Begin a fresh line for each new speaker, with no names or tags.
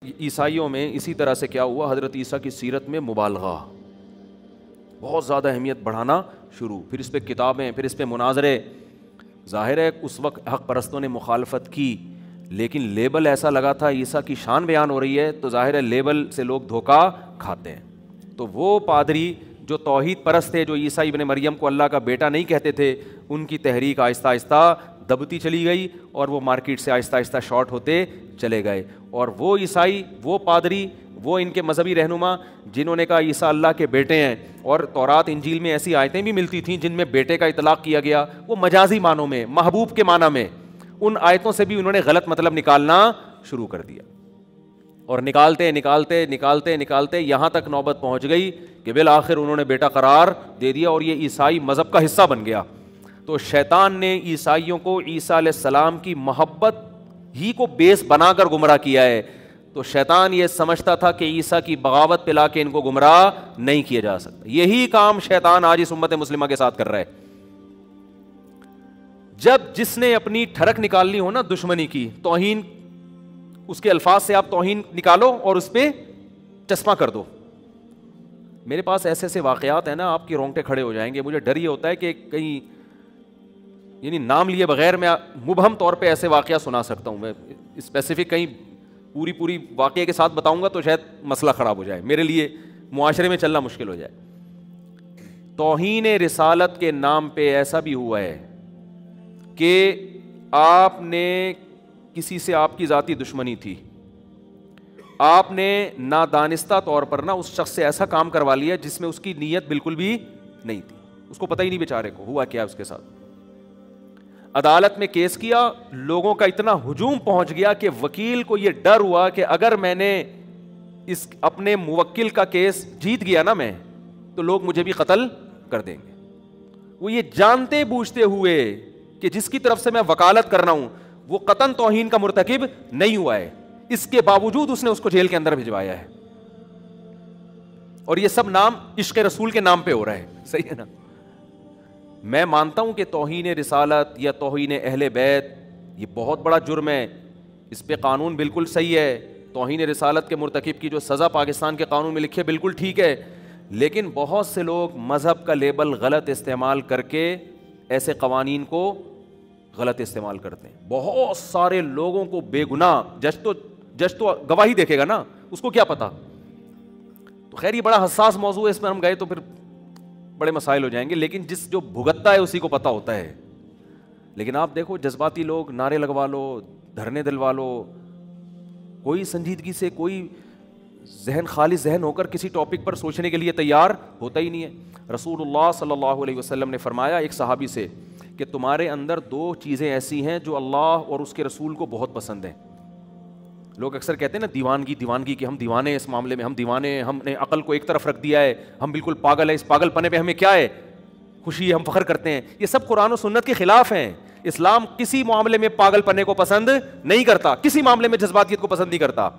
عیسائیوں میں اسی طرح سے کیا ہوا، حضرت عیسیٰ کی سیرت میں مبالغہ، بہت زیادہ اہمیت بڑھانا شروع، پھر اس پہ کتابیں، پھر اس پہ مناظرے. ظاہر ہے اس وقت حق پرستوں نے مخالفت کی، لیکن لیبل ایسا لگا تھا عیسیٰ کی شان بیان ہو رہی ہے، تو ظاہر ہے لیبل سے لوگ دھوکہ کھاتے ہیں. تو وہ پادری جو توحید پرست تھے، جو عیسیٰ ابن مریم کو اللہ کا بیٹا نہیں کہتے تھے، ان کی تحریک آہستہ آہستہ دبتی چلی گئی اور وہ مارکیٹ سے آہستہ آہستہ شارٹ ہوتے چلے گئے. اور وہ عیسائی، وہ پادری، وہ ان کے مذہبی رہنما جنہوں نے کہا عیسیٰ اللہ کے بیٹے ہیں، اور تورات انجیل میں ایسی آیتیں بھی ملتی تھیں جن میں بیٹے کا اطلاق کیا گیا، وہ مجازی معنوں میں، محبوب کے معنی میں، ان آیتوں سے بھی انہوں نے غلط مطلب نکالنا شروع کر دیا. اور نکالتے نکالتے نکالتے نکالتے یہاں تک نوبت پہنچ گئی کہ بالآخر انہوں نے بیٹا قرار دے دیا اور یہ عیسائی مذہب کا حصہ بن گیا. تو شیطان نے عیسائیوں کو عیسیٰ علیہ السلام کی محبت ہی کو بیس بنا کر گمراہ کیا ہے. تو شیطان یہ سمجھتا تھا کہ عیسیٰ کی بغاوت پلا کے ان کو گمراہ نہیں کیا جا سکتا. یہی کام شیطان آج اس امت مسلمہ کے ساتھ کر رہا ہے. جب جس نے اپنی ٹھڑک نکالنی ہو نا دشمنی کی، توہین، اس کے الفاظ سے آپ توہین نکالو اور اس پہ چشمہ کر دو. میرے پاس ایسے ایسے واقعات ہیں نا، آپ کے رونگٹے کھڑے ہو جائیں گے. مجھے ڈر یہ ہوتا ہے کہ کہیں یعنی نام لیے بغیر میں مبہم طور پہ ایسے واقعہ سنا سکتا ہوں. میں اسپیسیفک کہیں پوری واقعے کے ساتھ بتاؤں گا تو شاید مسئلہ خراب ہو جائے، میرے لیے معاشرے میں چلنا مشکل ہو جائے. توہین رسالت کے نام پہ ایسا بھی ہوا ہے کہ آپ نے کسی سے، آپ کی ذاتی دشمنی تھی، آپ نے نادانستہ طور پر نا اس شخص سے ایسا کام کروا لیا جس میں اس کی نیت بالکل بھی نہیں تھی، اس کو پتہ ہی نہیں بیچارے کو ہوا کیا اس کے ساتھ. عدالت میں کیس کیا، لوگوں کا اتنا ہجوم پہنچ گیا کہ وکیل کو یہ ڈر ہوا کہ اگر میں نے اس اپنے موکل کا کیس جیت گیا نا میں، تو لوگ مجھے بھی قتل کر دیں گے. وہ یہ جانتے بوجھتے ہوئے کہ جس کی طرف سے میں وکالت کر رہا ہوں وہ قطعاً توہین کا مرتکب نہیں ہوا ہے، اس کے باوجود اس نے اس کو جیل کے اندر بھجوایا ہے. اور یہ سب نام عشق رسول کے نام پہ ہو رہا ہے. صحیح ہے نا؟ میں مانتا ہوں کہ توہین رسالت یا توہین اہل بیت یہ بہت بڑا جرم ہے، اس پہ قانون بالکل صحیح ہے. توہین رسالت کے مرتکب کی جو سزا پاکستان کے قانون میں لکھی ہے بالکل ٹھیک ہے، لیکن بہت سے لوگ مذہب کا لیبل غلط استعمال کر کے ایسے قوانین کو غلط استعمال کرتے ہیں. بہت سارے لوگوں کو بے گناہ، جج تو گواہی دیکھے گا نا، اس کو کیا پتا. تو خیر یہ بڑا حساس موضوع ہے، اس میں ہم گئے تو پھر بڑے مسائل ہو جائیں گے، لیکن جس جو بھگتتا ہے اسی کو پتا ہوتا ہے. لیکن آپ دیکھو جذباتی لوگ نعرے لگوا لو، دھرنے دلوا لو، کوئی سنجیدگی سے، کوئی ذہن خالی ذہن ہو کر کسی ٹاپک پر سوچنے کے لیے تیار ہوتا ہی نہیں ہے. رسول اللہ صلی اللہ علیہ وسلم نے فرمایا ایک صحابی سے کہ تمہارے اندر دو چیزیں ایسی ہیں جو اللہ اور اس کے رسول کو بہت پسند ہیں. لوگ اکثر کہتے ہیں نا دیوانگی کہ ہم دیوانے ہیں، اس معاملے میں ہم دیوانے ہیں، ہم نے عقل کو ایک طرف رکھ دیا ہے، ہم بالکل پاگل ہیں، اس پاگل پنے پہ ہمیں کیا ہے خوشی ہے، ہم فخر کرتے ہیں. یہ سب قرآن و سنت کے خلاف ہیں. اسلام کسی معاملے میں پاگل پنے کو پسند نہیں کرتا، کسی معاملے میں جذباتیت کو پسند نہیں کرتا.